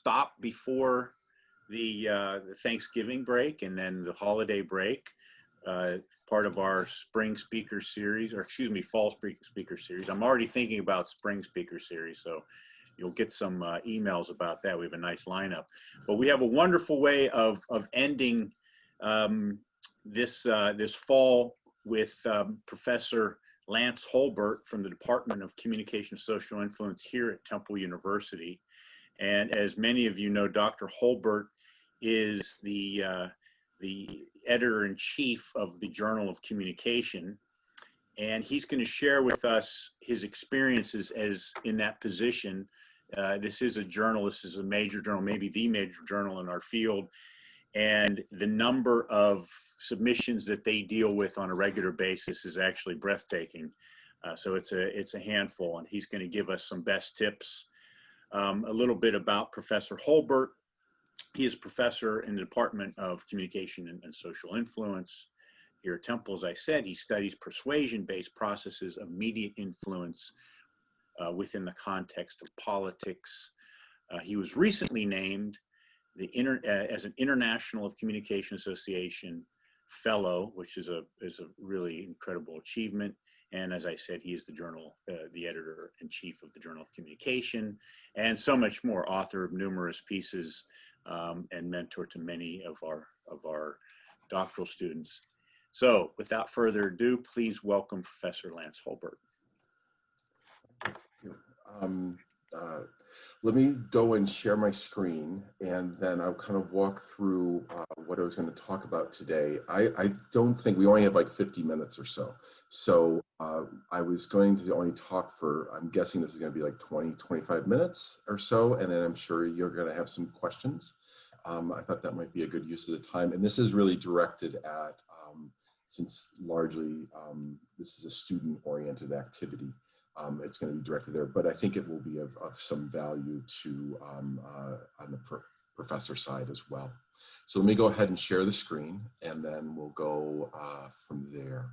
stop before the Thanksgiving break and then the holiday break, part of our spring speaker series, or excuse me, fall speaker series. I'm already thinking about spring speaker series, so you'll get some emails about that. We have a nice lineup, but we have a wonderful way of ending this fall with Professor Lance Holbert from the Department of Communication and Social Influence here at Temple University. And as many of you know, Dr. Holbert is the editor-in-chief of the Journal of Communication, and he's going to share with us his experiences as in that position. This is a journal, this is a major journal, maybe the major journal in our field, and the number of submissions that they deal with on a regular basis is actually breathtaking. So it's a handful, and he's going to give us some best tips. A little bit about Professor Holbert. He is professor in the Department of Communication and Social Influence here at Temple. As I said, he studies persuasion-based processes of media influence within the context of politics. He was recently named as an International of Communication Association Fellow, which is a really incredible achievement. And as I said, he is the editor-in-chief of the Journal of Communication, and so much more, author of numerous pieces, and mentor to many of our doctoral students. So without further ado, please welcome Professor Lance Holbert. Let me go and share my screen, and then I'll kind of walk through what I was going to talk about today. I don't think we only have like 50 minutes or so. So I was going to only talk for, I'm guessing this is going to be like 20-25 minutes or so, and then I'm sure you're going to have some questions. I thought that might be a good use of the time. And this is really directed at, since largely this is a student-oriented activity, it's going to be directed there, but I think it will be of some value to on the professor side as well. So let me go ahead and share the screen, and then we'll go from there.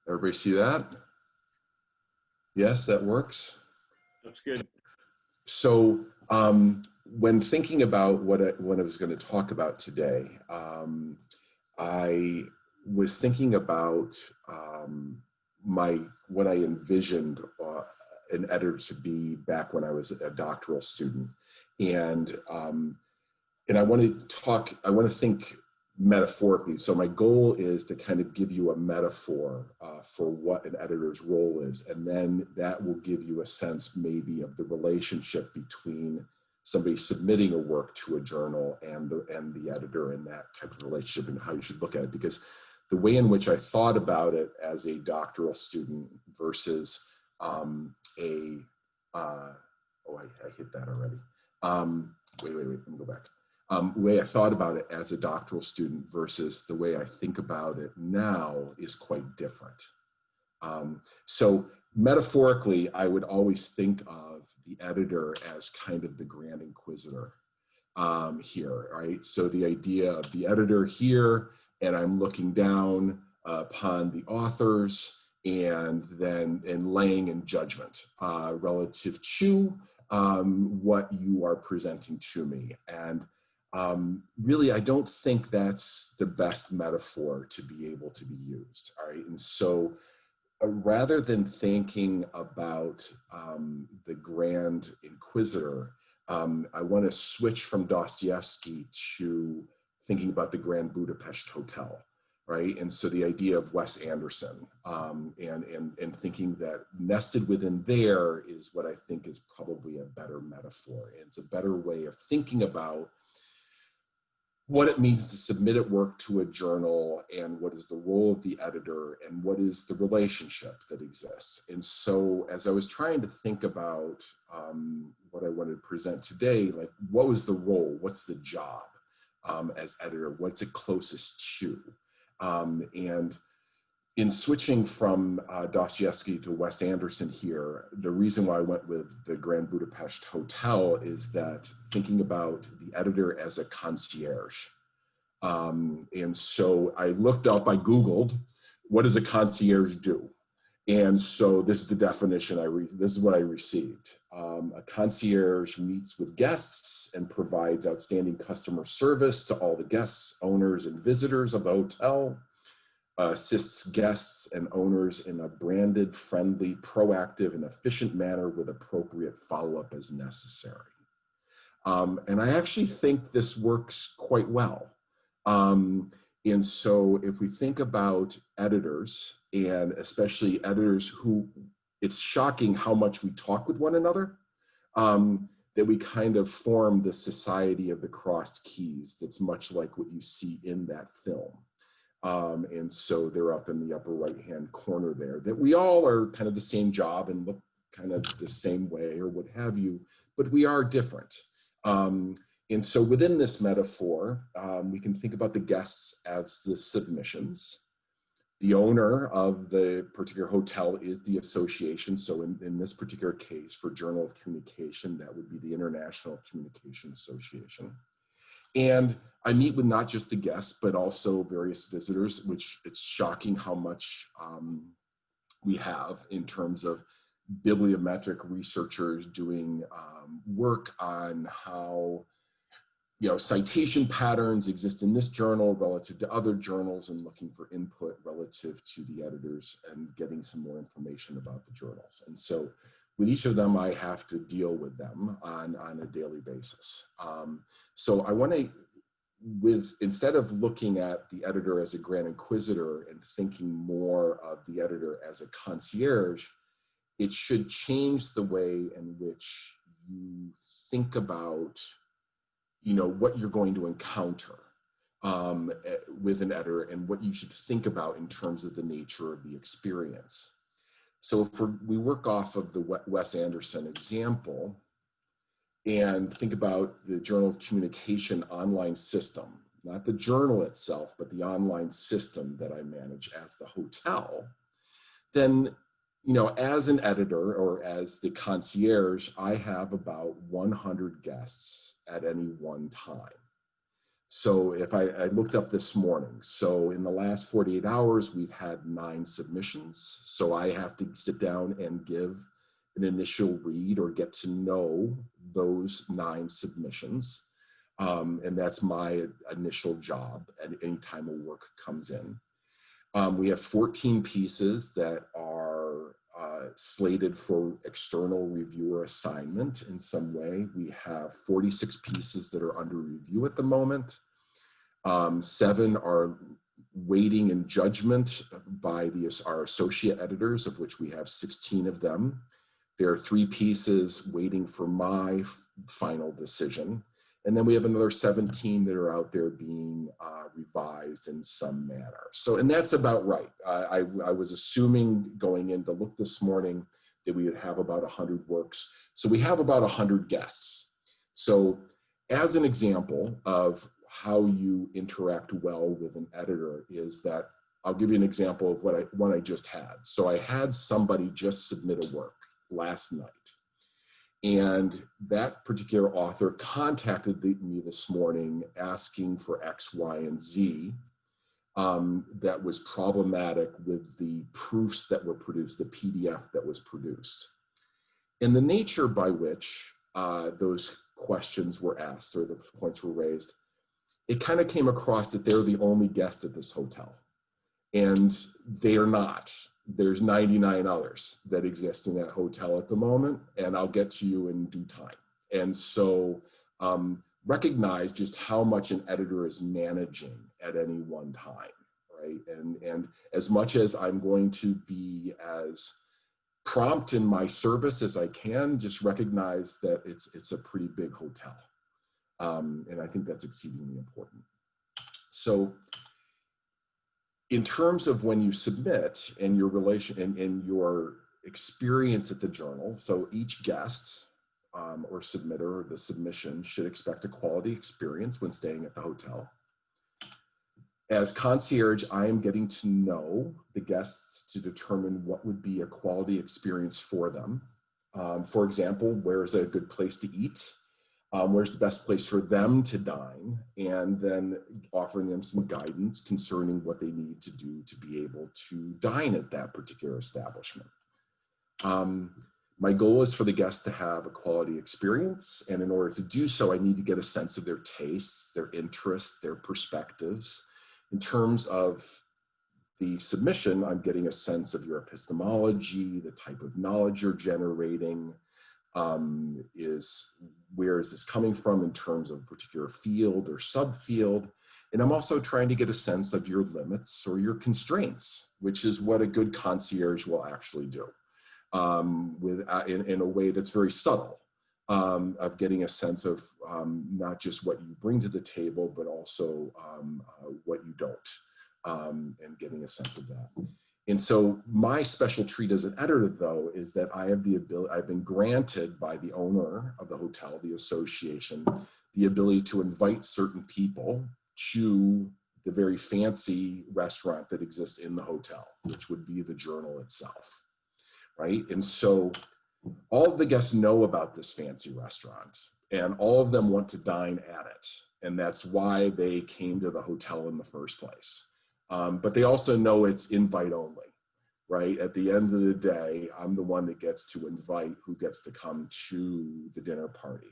Everybody see that? Yes, that works. That's good. So when thinking about what I was going to talk about today, I was thinking about what I envisioned an editor to be back when I was a doctoral student, and I want to think metaphorically. So my goal is to kind of give you a metaphor for what an editor's role is, and then that will give you a sense maybe of the relationship between somebody submitting a work to a journal and the editor, and that type of relationship, and how you should look at it. Because the way in which I thought about it as a doctoral student versus I hit that already. Wait, let me go back. The way I thought about it as a doctoral student versus the way I think about it now is quite different. So metaphorically, I would always think of the editor as kind of the grand inquisitor here, right? So the idea of the editor here, and I'm looking down upon the authors and laying in judgment relative to what you are presenting to me. And really, I don't think that's the best metaphor to be able to be used, all right? And so rather than thinking about the grand inquisitor, I want to switch from Dostoevsky to thinking about the Grand Budapest Hotel, right? And so the idea of Wes Anderson, and thinking that nested within there is what I think is probably a better metaphor. It's a better way of thinking about what it means to submit a work to a journal, and what is the role of the editor, and what is the relationship that exists. And so as I was trying to think about what I wanted to present today, like what was the role, what's the job as editor, what's it closest to? And in switching from Dostoevsky to Wes Anderson here, the reason why I went with the Grand Budapest Hotel is that thinking about the editor as a concierge. And so I looked up, I Googled, what does a concierge do? And so this is the definition this is what I received. A concierge meets with guests and provides outstanding customer service to all the guests, owners, and visitors of the hotel, assists guests and owners in a branded, friendly, proactive, and efficient manner with appropriate follow-up as necessary. And I actually think this works quite well. And so if we think about editors, and especially editors who, it's shocking how much we talk with one another, that we kind of form the society of the crossed keys that's much like what you see in that film. And so they're up in the upper right-hand corner there, that we all are kind of the same job and look kind of the same way or what have you, but we are different. And so within this metaphor, we can think about the guests as the submissions. The owner of the particular hotel is the association. So in this particular case, for Journal of Communication, that would be the International Communication Association. And I meet with not just the guests, but also various visitors, which it's shocking how much we have in terms of bibliometric researchers doing work on how citation patterns exist in this journal relative to other journals, and looking for input relative to the editors and getting some more information about the journals. And so with each of them, I have to deal with them on a daily basis. So I want to, instead of looking at the editor as a grand inquisitor and thinking more of the editor as a concierge, it should change the way in which you think about what you're going to encounter with an editor, and what you should think about in terms of the nature of the experience. So we work off of the Wes Anderson example and think about the Journal of Communication online system, not the journal itself, but the online system that I manage as the hotel, then as an editor or as the concierge, I have about 100 guests at any one time. So if I looked up this morning, so in the last 48 hours, we've had 9 submissions. So I have to sit down and give an initial read or get to know those 9 submissions. And that's my initial job at any time a work comes in. We have 14 pieces that are slated for external reviewer assignment in some way. We have 46 pieces that are under review at the moment. 7 are waiting in judgment by our associate editors, of which we have 16 of them. There are 3 pieces waiting for my final decision. And then we have another 17 that are out there being revised in some manner. So, and that's about right. I was assuming going in to look this morning that we would have about 100 works. So we have about 100 guests. So as an example of how you interact well with an editor is that, I'll give you an example of one I just had. So I had somebody just submit a work last night. And that particular author contacted me this morning asking for X, Y, and Z that was problematic with the proofs that were produced, the PDF that was produced. And the nature by which those questions were asked or the points were raised, it kind of came across that they're the only guest at this hotel. And they are not. There's 99 others that exist in that hotel at the moment, and I'll get to you in due time. And so recognize just how much an editor is managing at any one time, right? And as much as I'm going to be as prompt in my service as I can, just recognize that it's a pretty big hotel. And I think that's exceedingly important. So in terms of when you submit and your relation and your experience at the journal, so each guest or submitter or the submission should expect a quality experience when staying at the hotel. As concierge, I am getting to know the guests to determine what would be a quality experience for them. For example, where is a good place to eat? where's the best place for them to dine, and then offering them some guidance concerning what they need to do to be able to dine at that particular establishment. My goal is for the guests to have a quality experience, and in order to do so, I need to get a sense of their tastes, their interests, their perspectives. In terms of the submission, I'm getting a sense of your epistemology, the type of knowledge you're generating, where is this coming from in terms of a particular field or subfield. And I'm also trying to get a sense of your limits or your constraints, which is what a good concierge will actually do, in a way that's very subtle, of getting a sense of not just what you bring to the table, but also what you don't, and getting a sense of that. And so my special treat as an editor, though, is that I have the ability, I've been granted by the owner of the hotel, the association, the ability to invite certain people to the very fancy restaurant that exists in the hotel, which would be the Journal itself, right? And so all of the guests know about this fancy restaurant, and all of them want to dine at it. And that's why they came to the hotel in the first place. But they also know it's invite only, right? At the end of the day, I'm the one that gets to invite who gets to come to the dinner party.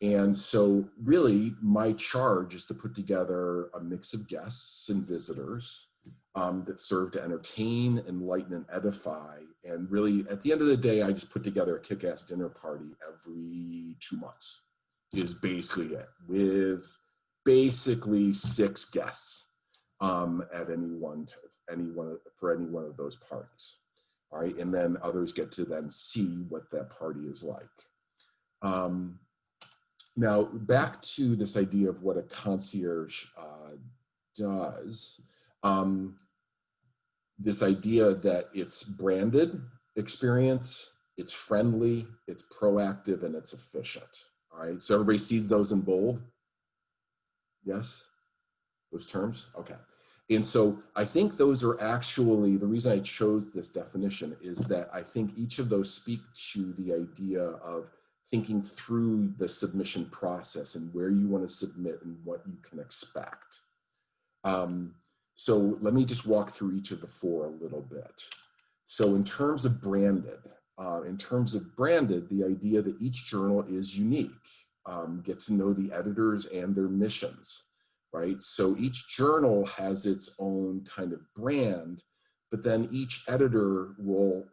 And so really my charge is to put together a mix of guests and visitors that serve to entertain, enlighten, and edify. And really at the end of the day, I just put together a kick-ass dinner party every 2 months is basically it, with basically 6 guests at for any one of those parties. All right, and then others get to then see what that party is like. Now, back to this idea of what a concierge does. This idea that it's branded experience, it's friendly, it's proactive, and it's efficient. All right, so everybody sees those in bold? Yes? Those terms? Okay. And so I think those are actually, the reason I chose this definition is that I think each of those speak to the idea of thinking through the submission process and where you want to submit and what you can expect. So let me just walk through each of the 4 a little bit. So in terms of branded, the idea that each journal is unique, get to know the editors and their missions, right? So each journal has its own kind of brand, but then each editor will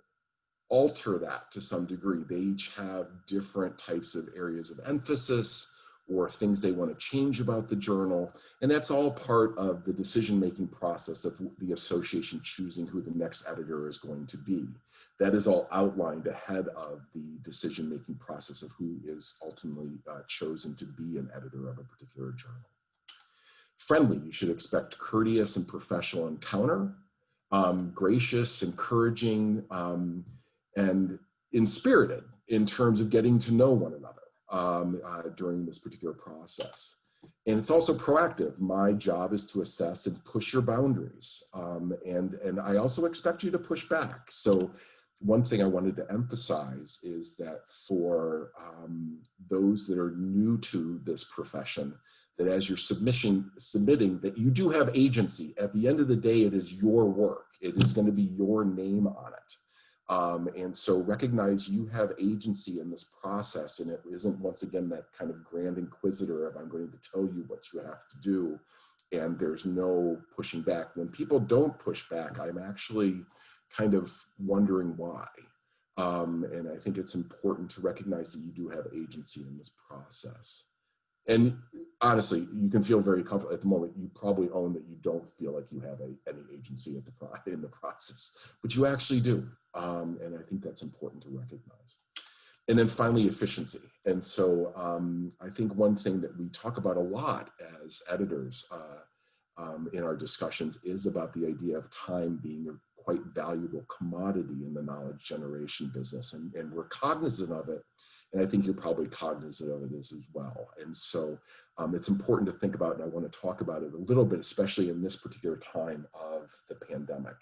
alter that to some degree. They each have different types of areas of emphasis or things they want to change about the journal. And that's all part of the decision-making process of the association choosing who the next editor is going to be. That is all outlined ahead of the decision-making process of who is ultimately chosen to be an editor of a particular journal. Friendly, you should expect courteous and professional encounter, gracious, encouraging, and inspirited in terms of getting to know one another during this particular process. And it's also proactive. My job is to assess and push your boundaries. And I also expect you to push back. So one thing I wanted to emphasize is that for those that are new to this profession, that as you're submitting, that you do have agency. At the end of the day, it is your work. It is going to be your name on it. And so recognize you have agency in this process, and it isn't, once again, that kind of grand inquisitor of I'm going to tell you what you have to do, and there's no pushing back. When people don't push back, I'm actually kind of wondering why. And I think it's important to recognize that you do have agency in this process. And honestly, you can feel very comfortable at the moment. You probably own that you don't feel like you have any agency in the process, but you actually do. And I think that's important to recognize. And then finally, efficiency. And so I think one thing that we talk about a lot as editors in our discussions is about the idea of time being a quite valuable commodity in the knowledge generation business. And we're cognizant of it. And I think you're probably cognizant of it as well. And so it's important to think about, and I want to talk about it a little bit, especially in this particular time of the pandemic,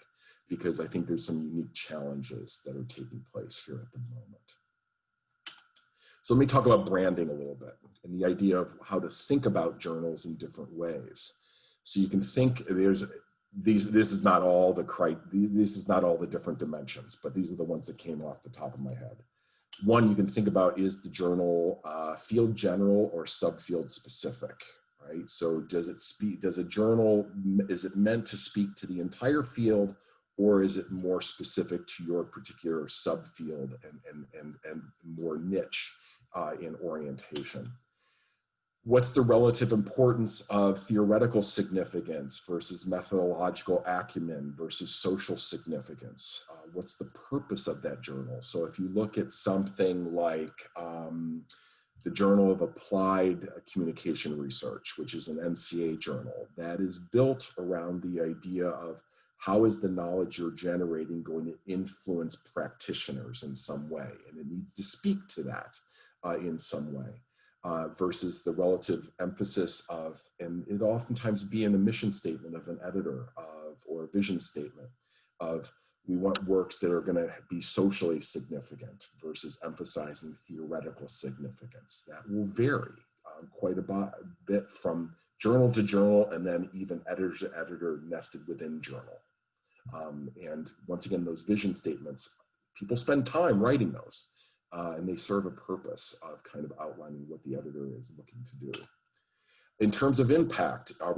because I think there's some unique challenges that are taking place here at the moment. So let me talk about branding a little bit and the idea of how to think about journals in different ways. So you can think this is not all the different dimensions, but these are the ones that came off the top of my head. One you can think about is the journal field general or subfield specific, right? So is it meant to speak to the entire field, or is it more specific to your particular subfield and more niche in orientation? What's the relative importance of theoretical significance versus methodological acumen versus social significance? What's the purpose of that journal? So if you look at something like the Journal of Applied Communication Research, which is an NCA journal, that is built around the idea of how is the knowledge you're generating going to influence practitioners in some way? And it needs to speak to that in some way. Versus the relative emphasis of, and it oftentimes be in a mission statement of an editor or a vision statement of, we want works that are going to be socially significant versus emphasizing theoretical significance. That will vary quite a bit from journal to journal, and then even editor to editor nested within journal. And once again, those vision statements, people spend time writing those. And they serve a purpose of kind of outlining what the editor is looking to do. In terms of impact, are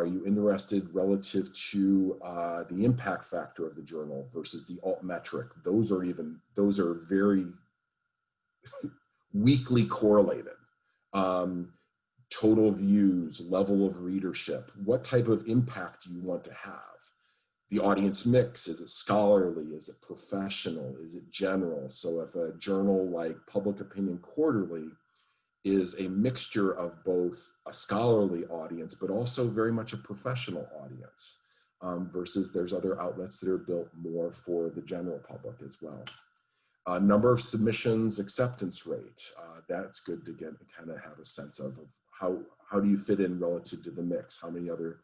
you interested relative to the impact factor of the journal versus the alt metric? Those are very weakly correlated. Total views, level of readership, what type of impact do you want to have? The audience mix, is it scholarly, is it professional, is it general? So if a journal like Public Opinion Quarterly is a mixture of both a scholarly audience, but also very much a professional audience, versus there's other outlets that are built more for the general public as well. Number of submissions, acceptance rate, that's good to get kind of have a sense of how do you fit in relative to the mix? How many other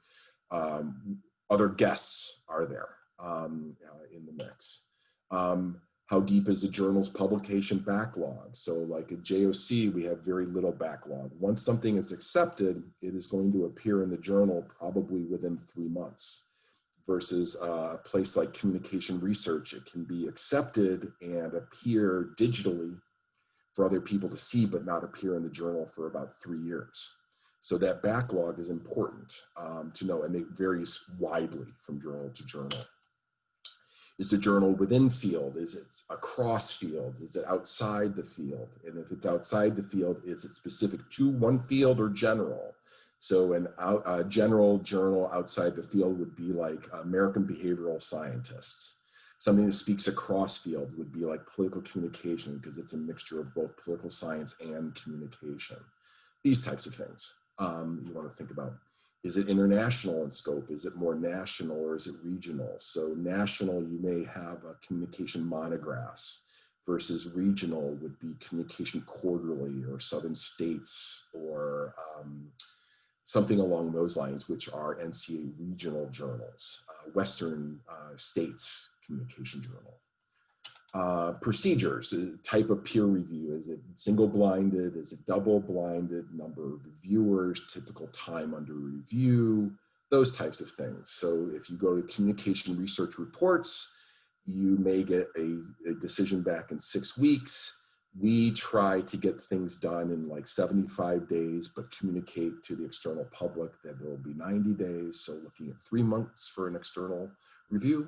guests are there in the mix? How deep is the journal's publication backlog? So like at JOC, we have very little backlog. Once something is accepted, it is going to appear in the journal probably within 3 months. Versus a place like Communication Research, it can be accepted and appear digitally for other people to see, but not appear in the journal for about 3 years. So that backlog is important to know, and it varies widely from journal to journal. Is the journal within field? Is it across field? Is it outside the field? And if it's outside the field, is it specific to one field or general? So a general journal outside the field would be like American Behavioral Scientists. Something that speaks across field would be like political communication, because it's a mixture of both political science and communication. These types of things you want to think about. Is it international in scope? Is it more national, or is it regional? So national, you may have communication monographs, versus regional would be Communication Quarterly or Southern States or something along those lines, which are NCA regional journals, Western States Communication Journal. Procedures, type of peer review. Is it single-blinded? Is it double-blinded? Number of reviewers, typical time under review, those types of things. So if you go to Communication Research Reports, you may get a decision back in 6 weeks. We try to get things done in like 75 days, but communicate to the external public that it will be 90 days. So looking at 3 months for an external review.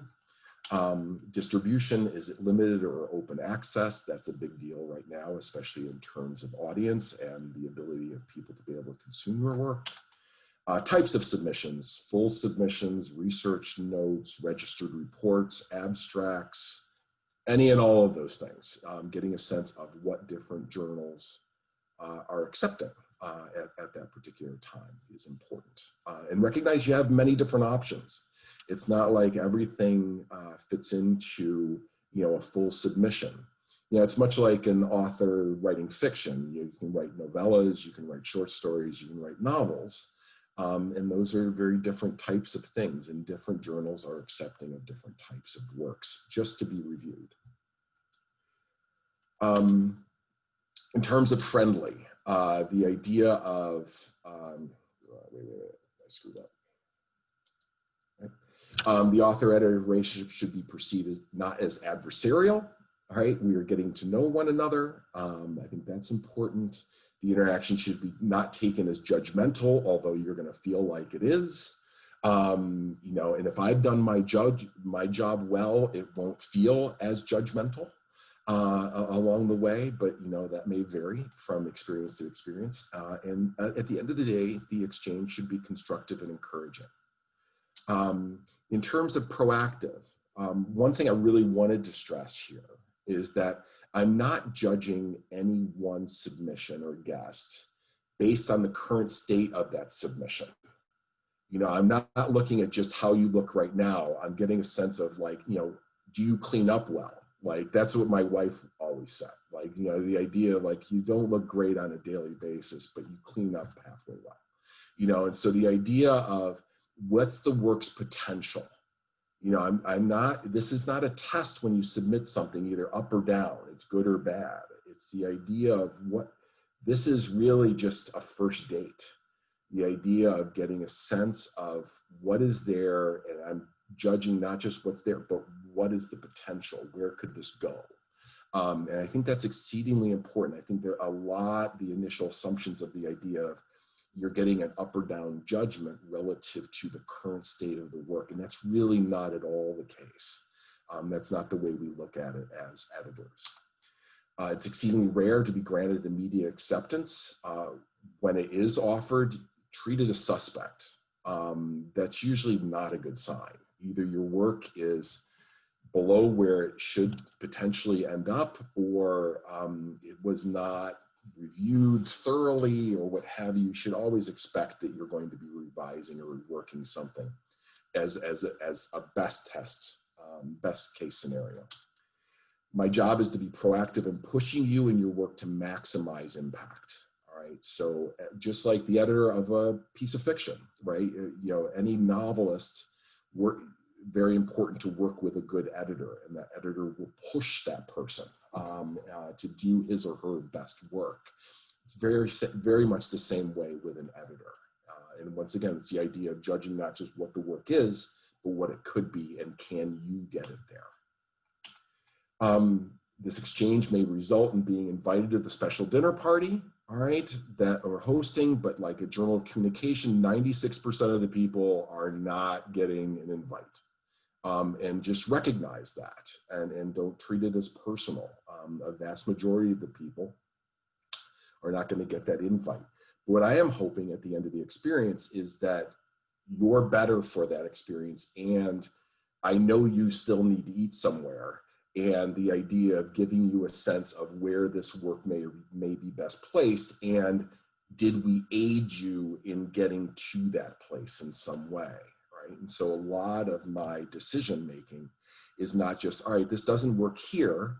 Distribution, is it limited or open access? That's a big deal right now, especially in terms of audience and the ability of people to be able to consume your work. Types of submissions, full submissions, research notes, registered reports, abstracts, any and all of those things. Getting a sense of what different journals are accepting at that particular time is important. And recognize you have many different options. It's not like everything fits into, a full submission. It's much like an author writing fiction. You can write novellas, you can write short stories, you can write novels. And those are very different types of things, and different journals are accepting of different types of works just to be reviewed. In terms of friendly, the idea of, I screwed up. The author-editor relationship should be perceived as not as adversarial. All right, we are getting to know one another. I think that's important. The interaction should be not taken as judgmental, although you're going to feel like it is. You know, and if I've done my job well, it won't feel as judgmental along the way, but you know, that may vary from experience to experience. And at the end of the day, the exchange should be constructive and encouraging. In terms of proactive, one thing I really wanted to stress here is that I'm not judging any one submission or guest based on the current state of that submission. You know, I'm not looking at just how you look right now. I'm getting a sense of like, you know, do you clean up well? Like, that's what my wife always said. Like, you know, the idea of like, you don't look great on a daily basis, but you clean up halfway well. You know, and so the idea of what's the work's potential? You know, this is not a test when you submit something either up or down, it's good or bad. It's the idea of this is really just a first date. The idea of getting a sense of what is there, and I'm judging not just what's there, but what is the potential? Where could this go? And I think that's exceedingly important. I think there are the initial assumptions of the idea of you're getting an up or down judgment relative to the current state of the work. And that's really not at all the case. That's not the way we look at it as editors. It's exceedingly rare to be granted immediate acceptance. When it is offered, treat it as suspect. That's usually not a good sign. Either your work is below where it should potentially end up, or it was not reviewed thoroughly, or what have you. You should always expect that you're going to be revising or reworking something as a best case scenario. My job is to be proactive in pushing you and your work to maximize impact. All right, so just like the editor of a piece of fiction, right? You know, any novelist, very important to work with a good editor, and that editor will push that person to do his or her best work. It's very much the same way with an editor. And once again, it's the idea of judging not just what the work is, but what it could be, and can you get it there? This exchange may result in being invited to the special dinner party, all right, that we're hosting, but like a journal of communication, 96% of the people are not getting an invite. And just recognize that, and don't treat it as personal. A vast majority of the people are not going to get that invite. What I am hoping at the end of the experience is that you're better for that experience, and I know you still need to eat somewhere, and the idea of giving you a sense of where this work may be best placed, and did we aid you in getting to that place in some way? And so a lot of my decision making is not just, all right, this doesn't work here,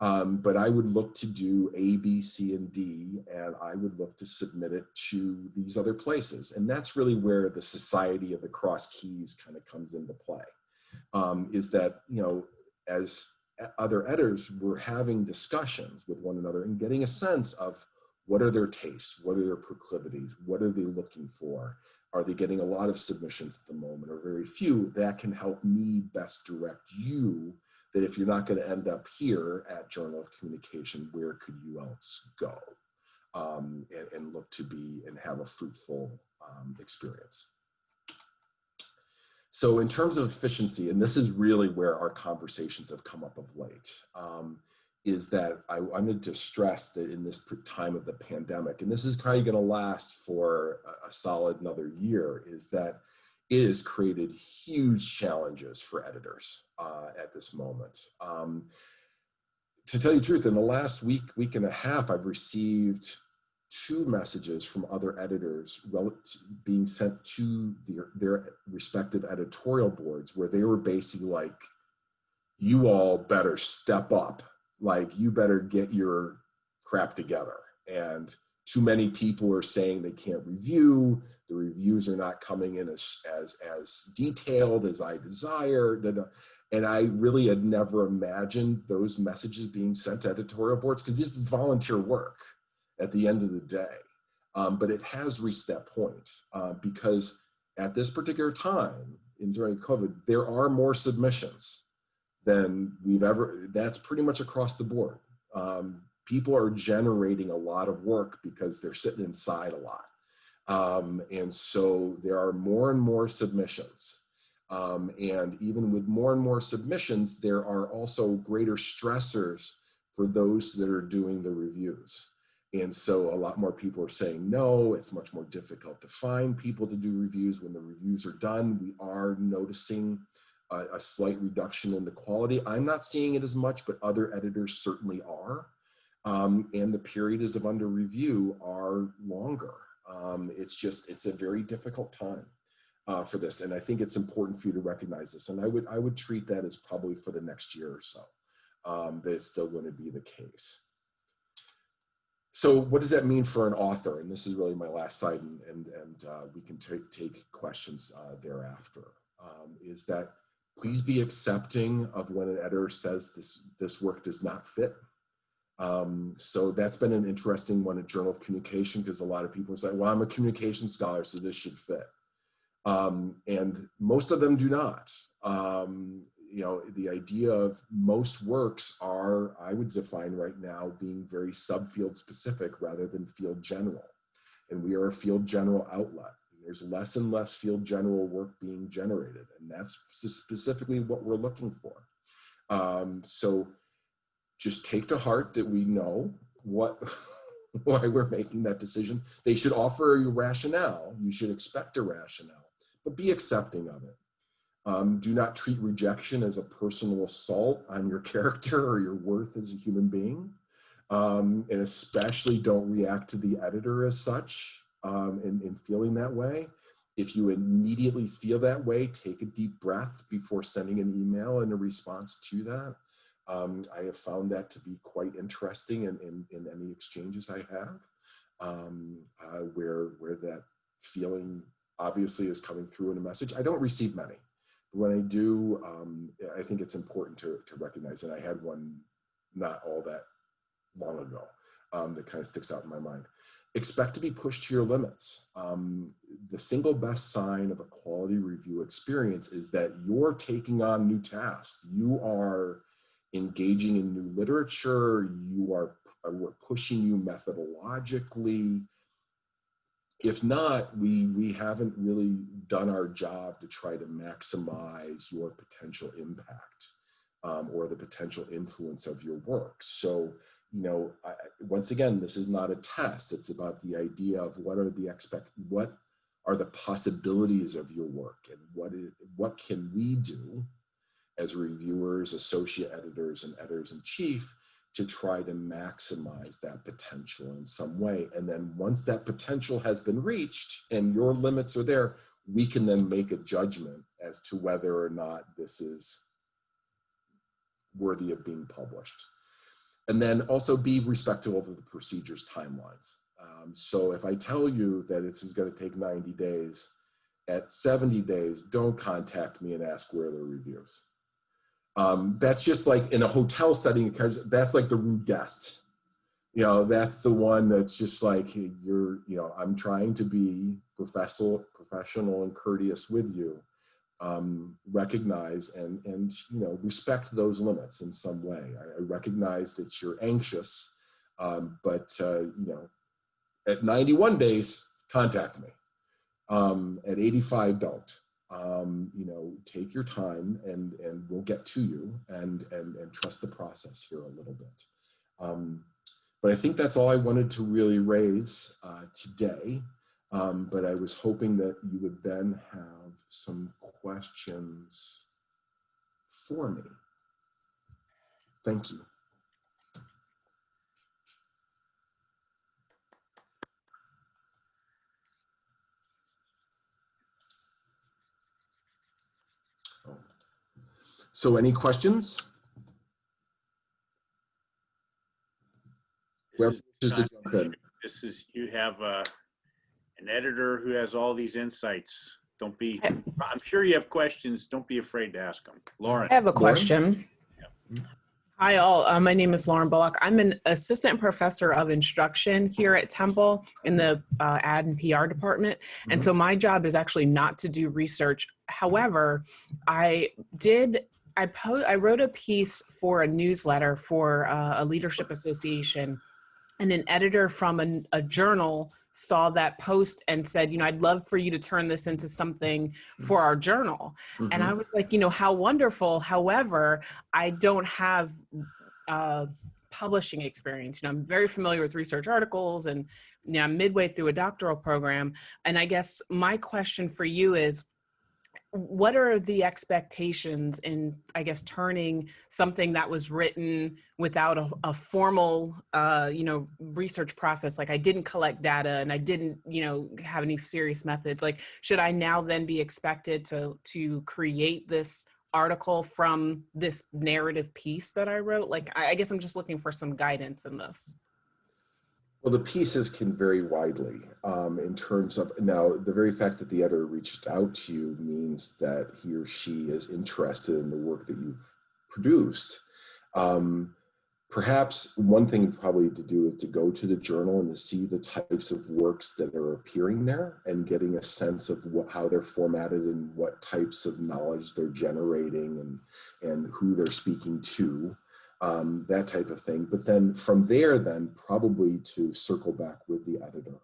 but I would look to do A, B, C, and D, and I would look to submit it to these other places. And that's really where the society of the cross keys kind of comes into play, is that, you know, as other editors, we're having discussions with one another and getting a sense of what are their tastes, what are their proclivities, what are they looking for? Are they getting a lot of submissions at the moment, or very few? That can help me best direct you, that if you're not going to end up here at Journal of Communication, where could you else go? And look to be and have a fruitful experience. So in terms of efficiency, and this is really where our conversations have come up of late, is that I wanted to stress that in this time of the pandemic, and this is kind of going to last for a solid another year, is that it has created huge challenges for editors at this moment. To tell you the truth, in the last week and a half, I've received 2 messages from other editors being sent to their respective editorial boards, where they were basically like, you all better step up. Like, you better get your crap together. And too many people are saying they can't review. The reviews are not coming in as detailed as I desire. And I really had never imagined those messages being sent to editorial boards, because this is volunteer work at the end of the day. But it has reached that point because at this particular time, during COVID, there are more submissions than we've ever, that's pretty much across the board. People are generating a lot of work because they're sitting inside a lot. And so there are more and more submissions. And even with more and more submissions, there are also greater stressors for those that are doing the reviews. And so a lot more people are saying no. It's much more difficult to find people to do reviews. When the reviews are done, we are noticing a slight reduction in the quality. I'm not seeing it as much, but other editors certainly are. And the periods of under review are longer. It's a very difficult time for this. And I think it's important for you to recognize this. And I would treat that as probably for the next year or so, that it's still going to be the case. So what does that mean for an author? And this is really my last slide, and we can take questions thereafter, is that please be accepting of when an editor says this work does not fit. So that's been an interesting one at Journal of Communication, because a lot of people say, well, I'm a communication scholar, so this should fit. And most of them do not. You know, the idea of most works are, I would define right now, being very subfield specific rather than field general. And we are a field general outlet. There's less and less field general work being generated, and that's specifically what we're looking for. So just take to heart that we know why we're making that decision. They should offer you rationale. You should expect a rationale, but be accepting of it. Do not treat rejection as a personal assault on your character or your worth as a human being. And especially don't react to the editor as such in feeling that way. If you immediately feel that way, take a deep breath before sending an email in a response to that. I have found that to be quite interesting in any exchanges I have, where that feeling obviously is coming through in a message. I don't receive many. But when I do, I think it's important to recognize, and I had one not all that long ago that kind of sticks out in my mind. Expect to be pushed to your limits. The single best sign of a quality review experience is that you're taking on new tasks. You are engaging in new literature. We're pushing you methodologically. If not, we haven't really done our job to try to maximize your potential impact or the potential influence of your work. So, you know, once again, this is not a test. It's about the idea of what are the possibilities of your work, and what can we do as reviewers, associate editors, and editors-in-chief to try to maximize that potential in some way. And then once that potential has been reached and your limits are there, we can then make a judgment as to whether or not this is worthy of being published. And then also be respectful of the procedure's timelines. So if I tell you that this is going to take 90 days, at 70 days, don't contact me and ask where are the reviews. That's just like in a hotel setting, that's like the rude guest. You know, that's the one that's just like, hey, I'm trying to be professional and courteous with you. Recognize and respect those limits in some way. I recognize that you're anxious, but at 91 days, contact me. At 85, don't. Take your time and we'll get to you and trust the process here a little bit. But I think that's all I wanted to really raise today. But I was hoping that you would then have some questions for me. Thank you. So any questions? This is you have an editor who has all these insights Don't be, I'm sure you have questions. Don't be afraid to ask them. Lauren. I have a Lauren? question. Hi all, my name is Lauren Bullock. I'm an assistant professor of instruction here at Temple in the ad and PR department. And so my job is actually not to do research. However, I wrote a piece for a newsletter for a leadership association, and an editor from a journal saw that post and said, I'd love for you to turn this into something for our journal. And I was like, how wonderful. However, I don't have publishing experience. I'm very familiar with research articles, and I'm midway through a doctoral program. And I guess my question for you is, what are the expectations in, I guess, turning something that was written without a formal, research process? Like, I didn't collect data and I didn't, have any serious methods. Like, should I now then be expected to create this article from this narrative piece that I wrote? Like, I guess I'm just looking for some guidance in this. Well, the pieces can vary widely in terms of, now, the very fact that the editor reached out to you means that he or she is interested in the work that you've produced. Perhaps one thing probably to do is to go to the journal and to see the types of works that are appearing there and getting a sense of how they're formatted and what types of knowledge they're generating and who they're speaking to. That type of thing. But then from there, then probably to circle back with the editor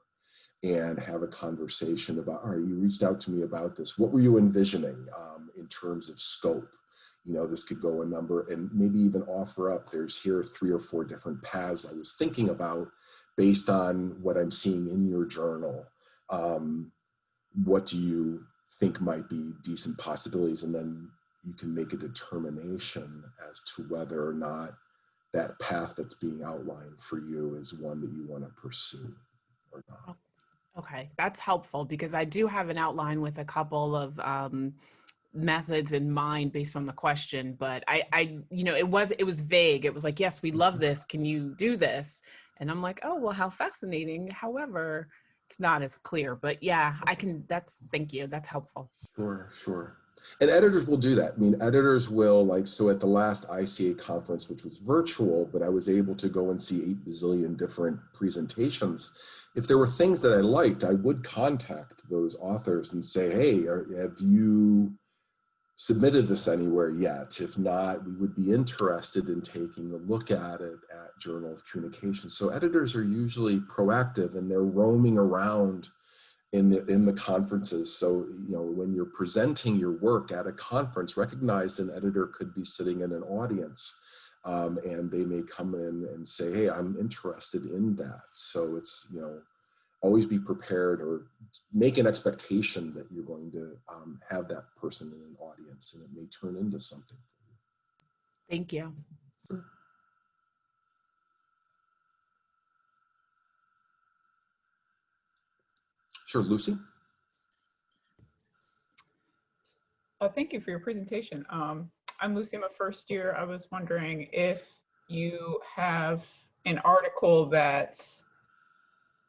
and have a conversation about, all right, you reached out to me about this. What were you envisioning in terms of scope? This could go a number, and maybe even offer up, here are 3 or 4 different paths I was thinking about based on what I'm seeing in your journal. What do you think might be decent possibilities? And then you can make a determination as to whether or not that path that's being outlined for you is one that you want to pursue or not. Okay, that's helpful, because I do have an outline with a couple of methods in mind based on the question, but it was vague. It was like, yes, we love this. Can you do this? And I'm like, oh, well, how fascinating. However, it's not as clear, but yeah, thank you. That's helpful. Sure. And editors will do that. I mean, editors will, so at the last ICA conference, which was virtual, but I was able to go and see 8 bazillion different presentations. If there were things that I liked, I would contact those authors and say, hey, have you submitted this anywhere yet? If not, we would be interested in taking a look at it at Journal of Communication. So editors are usually proactive, and they're roaming around in the conferences. So, when you're presenting your work at a conference, recognize an editor could be sitting in an audience, and they may come in and say, hey, I'm interested in that. So it's, always be prepared, or make an expectation that you're going to have that person in an audience, and it may turn into something for you. Thank you. Sure, Lucy? Thank you for your presentation. I'm Lucy, I'm a first year. I was wondering if you have an article that's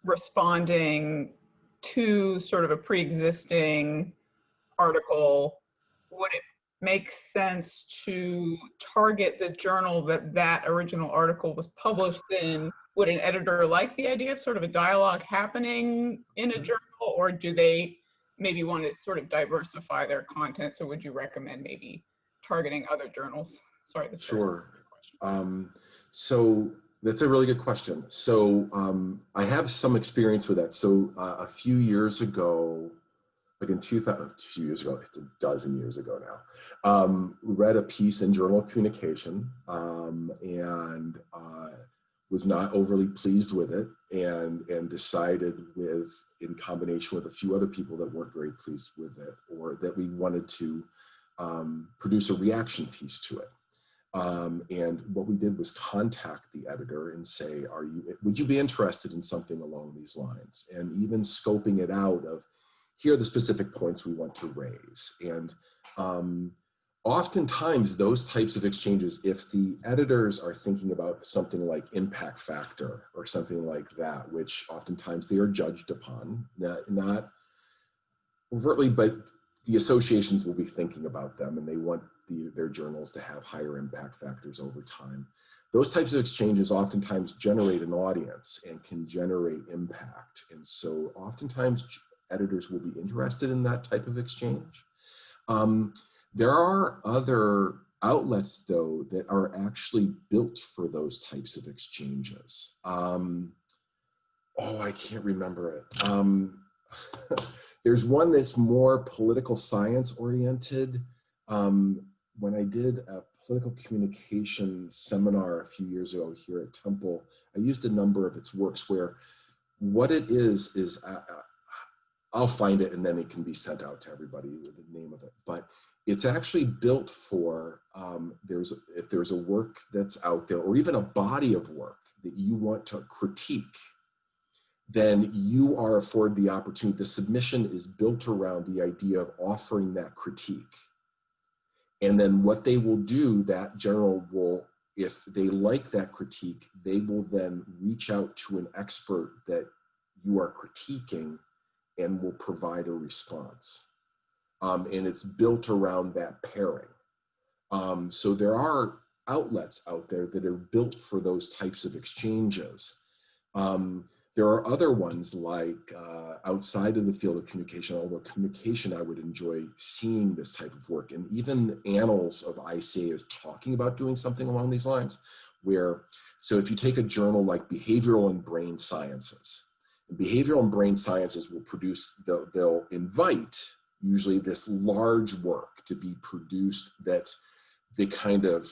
responding to sort of a pre-existing article. Would it make sense to target the journal that original article was published in? Would an editor like the idea of sort of a dialogue happening in a journal, or do they maybe want to sort of diversify their content? So would you recommend maybe targeting other journals? Sorry, this is sure. So that's a really good question. So I have some experience with that. So a few years ago, like in 2000, a few years ago, it's a dozen years ago now, read a piece in Journal of Communication, and was not overly pleased with it, and decided in combination with a few other people that weren't very pleased with it, or that we wanted to produce a reaction piece to it. And what we did was contact the editor and say, would you be interested in something along these lines? And even scoping it out of, here are the specific points we want to raise. And oftentimes those types of exchanges, if the editors are thinking about something like impact factor or something like that, which oftentimes they are judged upon, not overtly, but the associations will be thinking about them, and they want their journals to have higher impact factors over time. Those types of exchanges oftentimes generate an audience and can generate impact. And so oftentimes editors will be interested in that type of exchange. There are other outlets, though, that are actually built for those types of exchanges. Oh, I can't remember it. There's one that's more political science oriented. When I did a political communication seminar a few years ago here at Temple, I used a number of its works where what it is I'll find it and then it can be sent out to everybody with the name of it. But it's actually built for, if there's a work that's out there, or even a body of work that you want to critique, then you are afforded the opportunity. The submission is built around the idea of offering that critique. And then what they will do, that journal will, if they like that critique, they will then reach out to an expert that you are critiquing and will provide a response. And it's built around that pairing. So there are outlets out there that are built for those types of exchanges. There are other ones like outside of the field of communication, although communication, I would enjoy seeing this type of work. And even Annals of ICA is talking about doing something along these lines, where, so if you take a journal like Behavioral and Brain Sciences, Behavioral and Brain Sciences will produce, they'll invite usually this large work to be produced that's the kind of,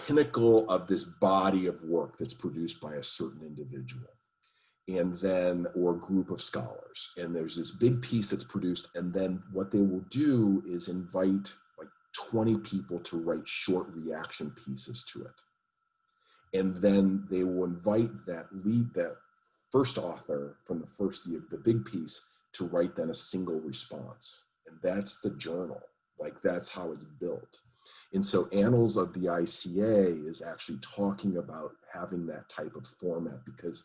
pinnacle of this body of work that's produced by a certain individual. And then, or group of scholars. And there's this big piece that's produced, and then what they will do is invite like 20 people to write short reaction pieces to it. And then they will invite that first author from the big piece to write then a single response. And that's the journal, like that's how it's built. And so Annals of the ICA is actually talking about having that type of format, because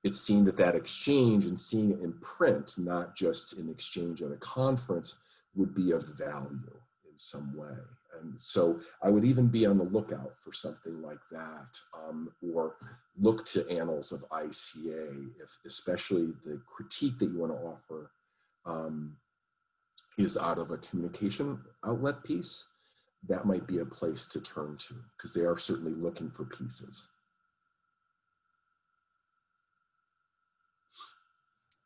it's seen that exchange and seeing it in print, not just in exchange at a conference, would be of value in some way. And so I would even be on the lookout for something like that, or look to Annals of ICA, if especially the critique that you want to offer is out of a communication outlet piece. That might be a place to turn to, because they are certainly looking for pieces.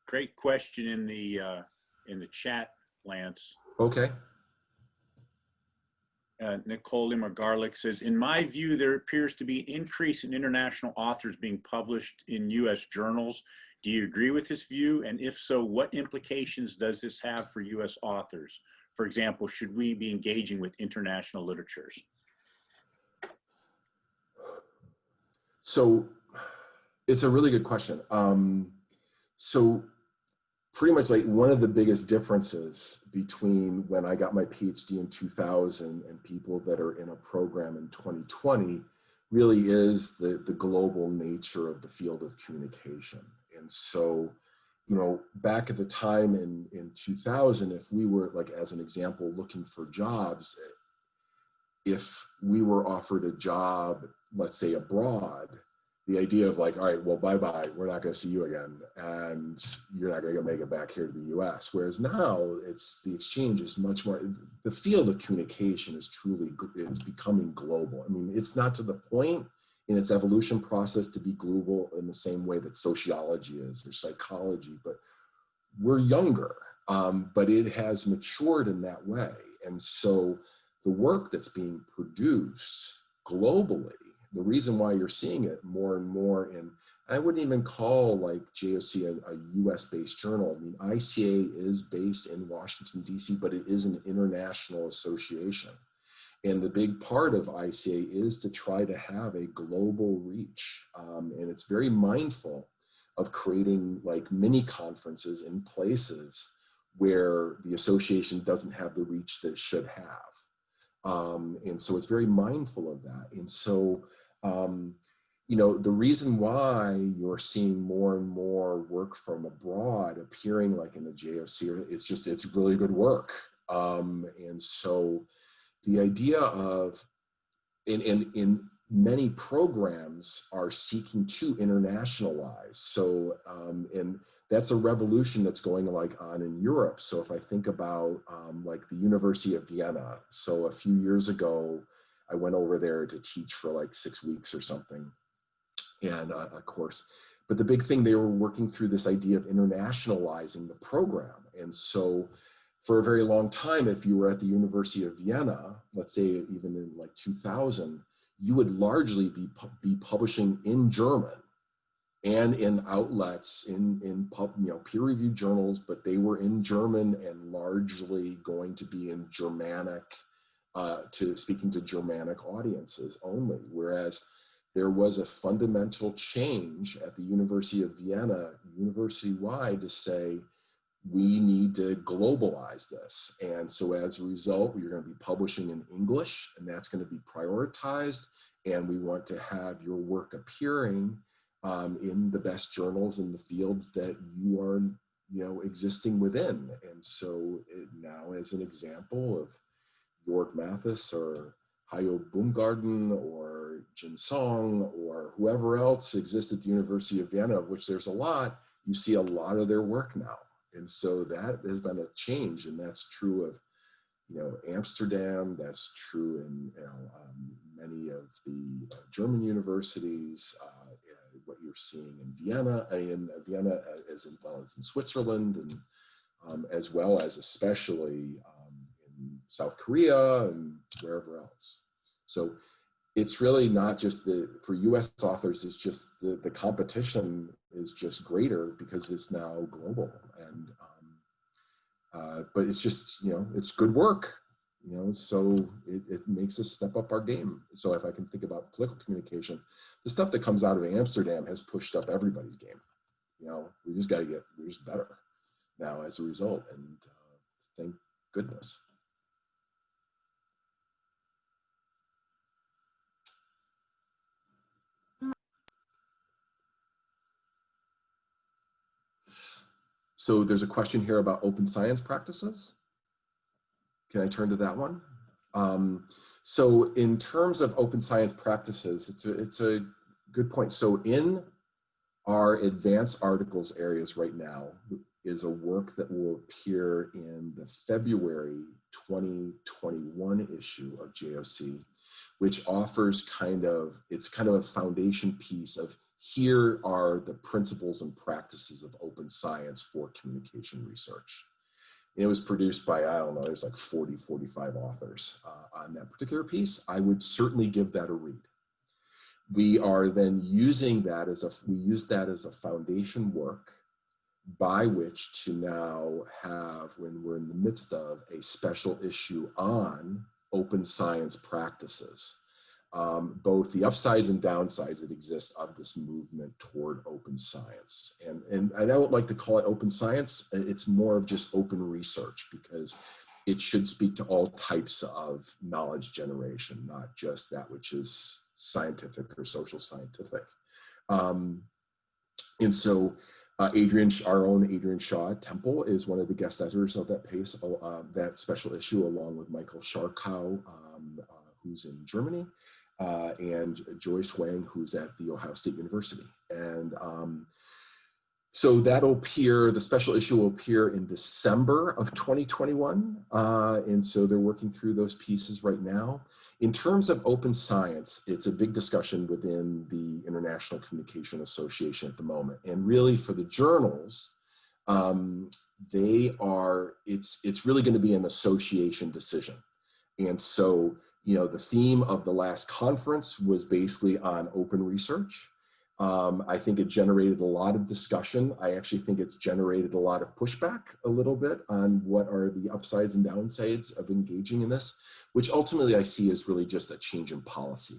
Great question in the chat, Lance. Okay. Nicole Limmer-Garlick says, in my view, there appears to be an increase in international authors being published in U.S. journals. Do you agree with this view? And if so, what implications does this have for U.S. authors? For example, should we be engaging with international literatures? So it's a really good question. So pretty much like one of the biggest differences between when I got my PhD in 2000 and people that are in a program in 2020 really is the global nature of the field of communication. And so, back at the time in 2000, if we were, like, as an example, looking for jobs, if we were offered a job, let's say abroad, the idea of like, all right, well, bye-bye, we're not going to see you again, and you're not going to make it back here to the US. Whereas now, the exchange is much more, the field of communication is it's becoming global. I mean, it's not to the point in its evolution process to be global in the same way that sociology is or psychology, but we're younger, but it has matured in that way. And so the work that's being produced globally, the reason why you're seeing it more and more I wouldn't even call like JOC a US-based journal. I mean, ICA is based in Washington, DC, but it is an international association. And the big part of ICA is to try to have a global reach. And it's very mindful of creating like mini conferences in places where the association doesn't have the reach that it should have. And so it's very mindful of that. And so, you know, the reason why you're seeing more and more work from abroad appearing like in the JOC, it's just, it's really good work. And so the idea of, in many programs are seeking to internationalize. So, and that's a revolution that's going like on in Europe. So if I think about like the University of Vienna, so a few years ago, I went over there to teach for like 6 weeks or something, and a course. But the big thing, they were working through this idea of internationalizing the program. And so for a very long time, if you were at the University of Vienna, let's say even in like 2000, you would largely be publishing in German and in outlets, in peer-reviewed journals, but they were in German and largely going to be in Germanic, speaking to Germanic audiences only. Whereas there was a fundamental change at the University of Vienna, university-wide, to say, we need to globalize this. And so as a result, you're going to be publishing in English, and that's going to be prioritized. And we want to have your work appearing in the best journals in the fields that you are, you know, existing within. And so now, as an example of Georg Mathis or Hayo Baumgarten or Jin Song or whoever else exists at the University of Vienna, of which there's a lot, you see a lot of their work now. And so that has been a change, and that's true of, you know, Amsterdam, that's true in, you know, many of the German universities, what you're seeing in Vienna, as well as in Switzerland, and as well as especially in South Korea and wherever else. So it's really not just for US authors, it's just the competition is just greater because it's now global. And but it's just, you know, it's good work, you know, so it makes us step up our game. So if I can think about political communication, the stuff that comes out of Amsterdam has pushed up everybody's game. You know, we're just better now as a result, and thank goodness. So there's a question here about open science practices. Can I turn to that one? So in terms of open science practices, it's a good point. So in our advanced articles areas right now is a work that will appear in the February 2021 issue of JOC, which offers it's kind of a foundation piece of, here are the principles and practices of open science for communication research. And it was produced by, I don't know, there's like 40, 45 authors on that particular piece. I would certainly give that a read. We are then using that we use that as a foundation work by which to now have, when we're in the midst of a special issue on open science practices, both the upsides and downsides that exist of this movement toward open science. And I don't like to call it open science, it's more of just open research, because it should speak to all types of knowledge generation, not just that which is scientific or social scientific. And so our own Adrian Shaw at Temple is one of the guest editors of that special issue, along with Michael Scharkow, who's in Germany, and Joyce Wang, who's at The Ohio State University. And so that'll appear, the special issue will appear in December of 2021. And so they're working through those pieces right now. In terms of open science, it's a big discussion within the International Communication Association at the moment. And really for the journals, it's really going to be an association decision. And so, you know, the theme of the last conference was basically on open research. I think it generated a lot of discussion. I actually think it's generated a lot of pushback a little bit on what are the upsides and downsides of engaging in this, which ultimately I see as really just a change in policy.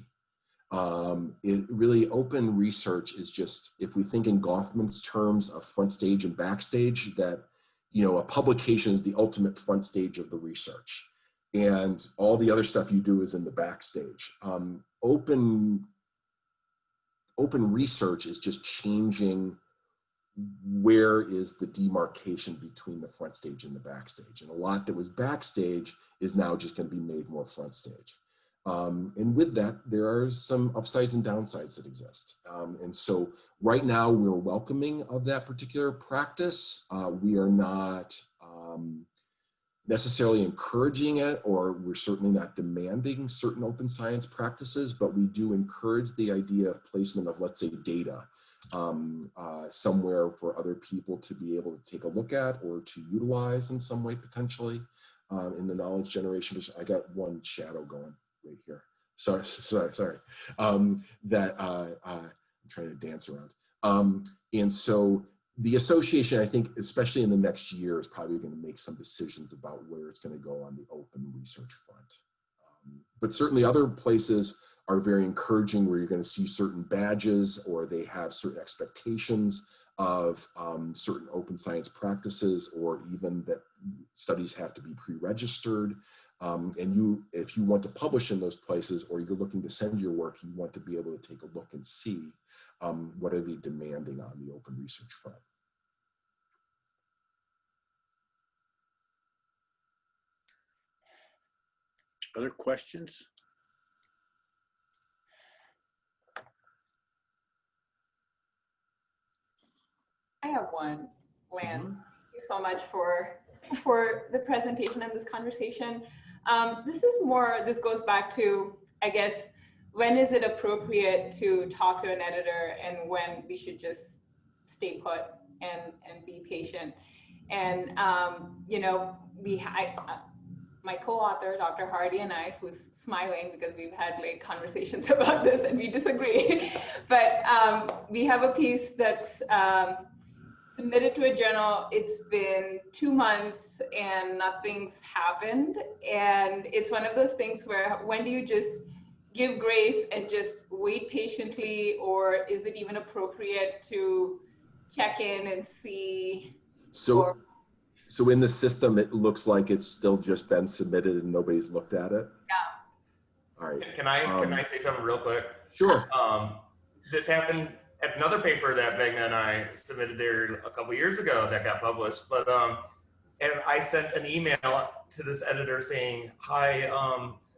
Open research is just, if we think in Goffman's terms of front stage and backstage, that, you know, a publication is the ultimate front stage of the research, and all the other stuff you do is in the backstage. open research is just changing where is the demarcation between the front stage and the backstage. And a lot that was backstage is now just going to be made more front stage. And with that, there are some upsides and downsides that exist. And so right now we're welcoming of that particular practice. We are not necessarily encouraging it, or we're certainly not demanding certain open science practices, but we do encourage the idea of placement of, let's say, data somewhere for other people to be able to take a look at or to utilize in some way potentially in the knowledge generation. I got one shadow going right here. Sorry. I'm trying to dance around. And so the association, I think, especially in the next year, is probably going to make some decisions about where it's going to go on the open research front. But certainly other places are very encouraging, where you're going to see certain badges, or they have certain expectations of certain open science practices, or even that studies have to be pre-registered. And if you want to publish in those places, or you're looking to send your work, you want to be able to take a look and see what are they demanding on the open research front. Other questions? I have one, Lan. Thank you so much for the presentation and this conversation. This goes back to, I guess, when is it appropriate to talk to an editor, and when we should just stay put and be patient. And you know, my co-author, Dr. Hardy, and I, who's smiling because we've had like conversations about this and we disagree, but we have a piece that's submitted to a journal. It's been 2 months and nothing's happened. And it's one of those things where, when do you just give grace and just wait patiently, or is it even appropriate to check in and see? So in the system, it looks like it's still just been submitted and nobody's looked at it? Yeah. All right. Can I say something real quick? Sure. This happened at another paper that Meghna and I submitted there a couple years ago that got published. But and I sent an email to this editor saying, "Hi,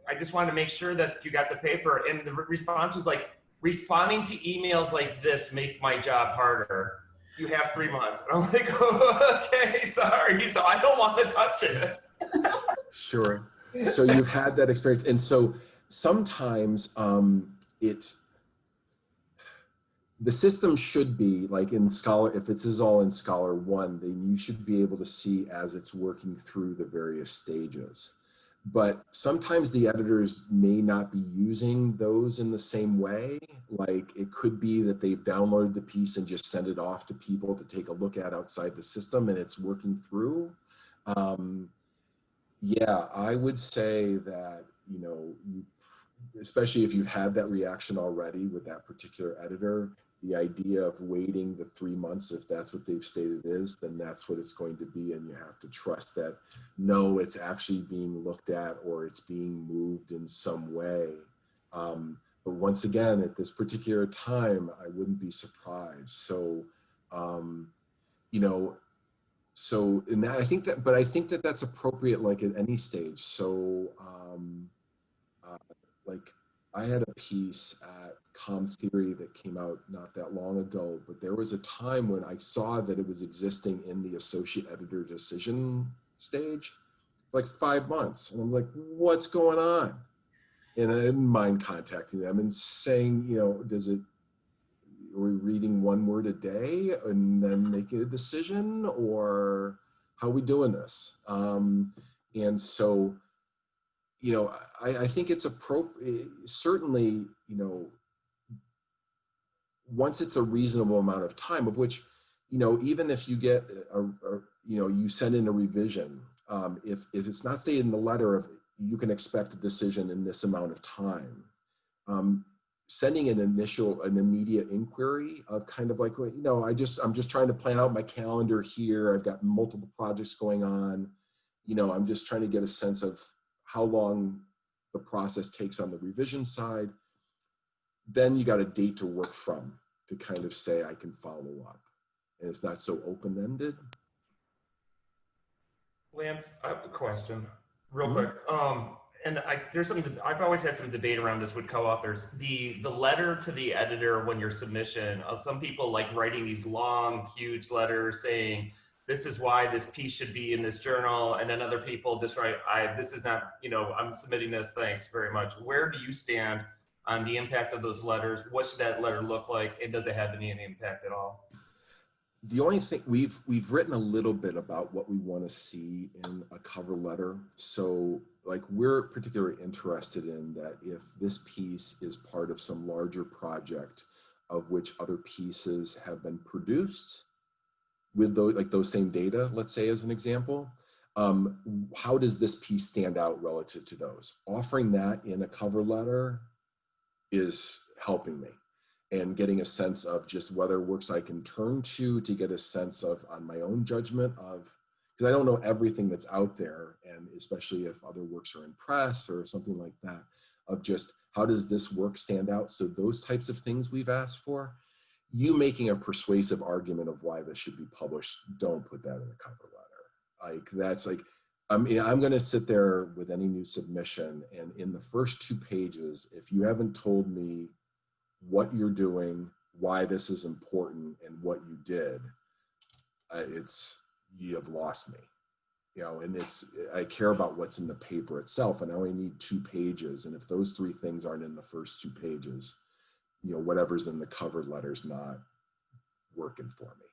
I just wanted to make sure that you got the paper." And the response was like, "Responding to emails like this make my job harder. You have 3 months." And I'm like, oh, okay, sorry. So I don't want to touch it. Sure. So you've had that experience. And so sometimes the system should be like in Scholar, if this is all in Scholar 1, then you should be able to see as it's working through the various stages. But sometimes the editors may not be using those in the same way. Like it could be that they've downloaded the piece and just sent it off to people to take a look at outside the system, and it's working through. Yeah, I would say that, you know, especially if you've had that reaction already with that particular editor, the idea of waiting the 3 months, if that's what they've stated is, then that's what it's going to be. And you have to trust that, no, it's actually being looked at or it's being moved in some way. But once again, at this particular time, I wouldn't be surprised. So, you know, so in that, I think that that's appropriate, like at any stage. So, like I had a piece at Com Theory that came out not that long ago, but there was a time when I saw that it was existing in the associate editor decision stage, like 5 months. And I'm like, what's going on? And I didn't mind contacting them and saying, you know, are we reading one word a day and then making a decision, or how are we doing this? And so, you know, I think it's appropriate, certainly, you know, once it's a reasonable amount of time, of which, you know, even if you get, you know, you send in a revision, if it's not stated in the letter of you can expect a decision in this amount of time, sending an immediate inquiry of kind of like, you know, I'm just trying to plan out my calendar here. I've got multiple projects going on. You know, I'm just trying to get a sense of how long the process takes on the revision side. then you got a date to work from to kind of say, I can follow up. And it's not so open-ended. Lance, I have a question real Mhm. quick. And I've always had some debate around this with co-authors. The letter to the editor when your submission, some people like writing these long, huge letters saying, this is why this piece should be in this journal. And then other people just write, this is not, I'm submitting this, thanks very much. Where do you stand on the impact of those letters? What should that letter look like? And does it have any impact at all? The only thing we've written a little bit about what we want to see in a cover letter. So like we're particularly interested in that if this piece is part of some larger project of which other pieces have been produced with those same data, let's say as an example, how does this piece stand out relative to those? Offering that in a cover letter is helping me. And getting a sense of just whether works I can turn to get a sense of on my own judgment of, because I don't know everything that's out there, and especially if other works are in press or something like that, of just how does this work stand out? So those types of things we've asked for. You making a persuasive argument of why this should be published, don't put that in a cover letter. Like that's like, I mean, I'm going to sit there with any new submission, and in the first 2 pages, if you haven't told me what you're doing, why this is important, and what you did, you have lost me. And I care about what's in the paper itself, and I only need 2 pages. And if those 3 things aren't in the first 2 pages, whatever's in the cover letter's not working for me.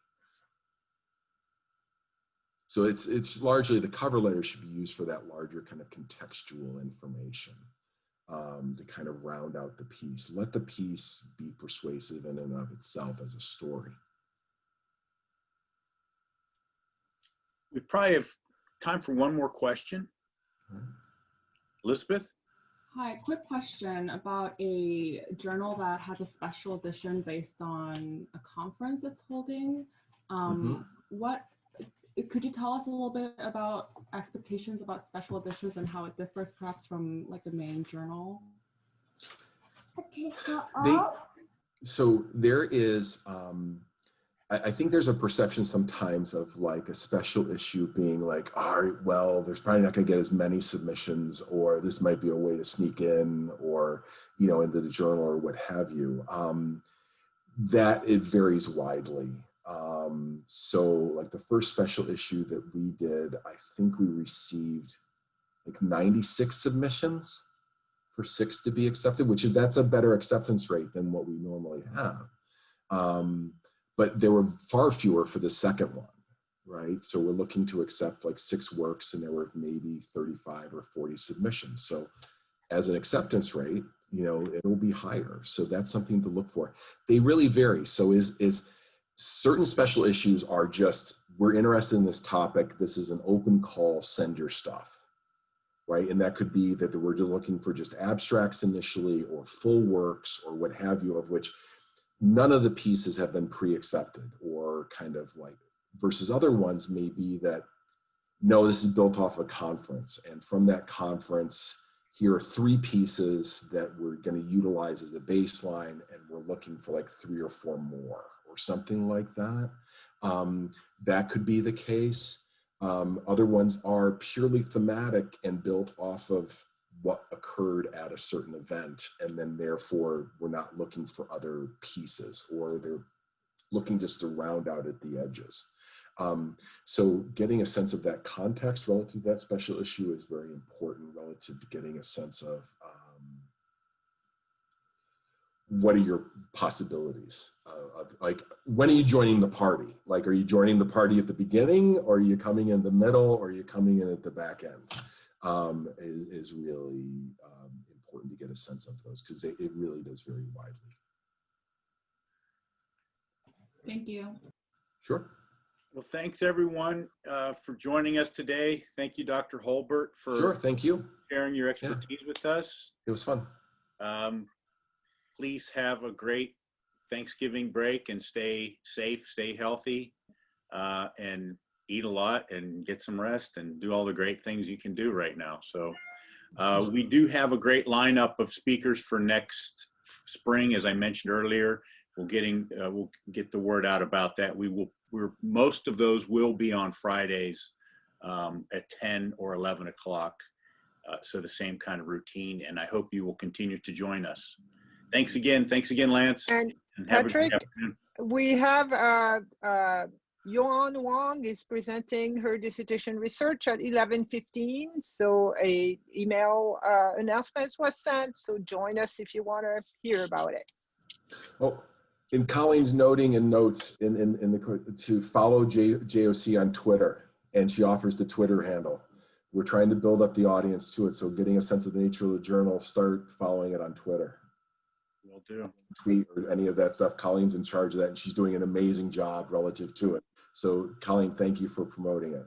So it's largely the cover letter should be used for that larger kind of contextual information. To kind of round out the piece. Let the piece be persuasive in and of itself as a story. We probably have time for one more question. Elizabeth? Hi, quick question about a journal that has a special edition based on a conference it's holding. Could you tell us a little bit about expectations about special editions and how it differs perhaps from like the main journal? So there is, I think there's a perception sometimes of like a special issue being like, all right, well, there's probably not going to get as many submissions, or this might be a way to sneak in, or, into the journal or what have you. That it varies widely. So like the first special issue that we did, I think we received like 96 submissions for 6 to be accepted, that's a better acceptance rate than what we normally have. But there were far fewer for the second one, right? So we're looking to accept like 6 works, and there were maybe 35 or 40 submissions. So as an acceptance rate, it'll be higher. So that's something to look for. They really vary. So is certain special issues are just, we're interested in this topic. This is an open call, send your stuff, right? And that could be that we're just looking for just abstracts initially, or full works, or what have you, of which none of the pieces have been pre-accepted, or kind of like, versus other ones may be that, no, this is built off a conference. And from that conference, here are 3 pieces that we're going to utilize as a baseline, and we're looking for like 3 or 4 more, or something like that. That could be the case. Other ones are purely thematic and built off of what occurred at a certain event, and then therefore we're not looking for other pieces, or they're looking just to round out at the edges. So getting a sense of that context relative to that special issue is very important, relative to getting a sense of what are your possibilities of like, when are you joining the party? Like, are you joining the party at the beginning, or are you coming in the middle, or are you coming in at the back end? Is really important to get a sense of those, because it really does vary widely. Thank you. Sure. Well, thanks everyone for joining us today. Thank you, Dr. Holbert, for thank you. sharing your expertise with us. It was fun. Please have a great Thanksgiving break, and stay safe, stay healthy, and eat a lot, and get some rest, and do all the great things you can do right now. So We do have a great lineup of speakers for next spring, as I mentioned earlier. We'll get the word out about that. Most of those will be on Fridays at 10 or 11 o'clock. So the same kind of routine, and I hope you will continue to join us. Thanks again, Lance. And have a good Patrick, afternoon. we have Yuan Wang is presenting her dissertation research at 11:15. So a email announcement was sent. So join us if you want to hear about it. Oh, and Colleen's noting in notes to follow JOC on Twitter, and she offers the Twitter handle. We're trying to build up the audience to it. So getting a sense of the nature of the journal, start following it on Twitter. Will do. Tweet or any of that stuff. Colleen's in charge of that, and she's doing an amazing job relative to it. So Colleen, thank you for promoting it.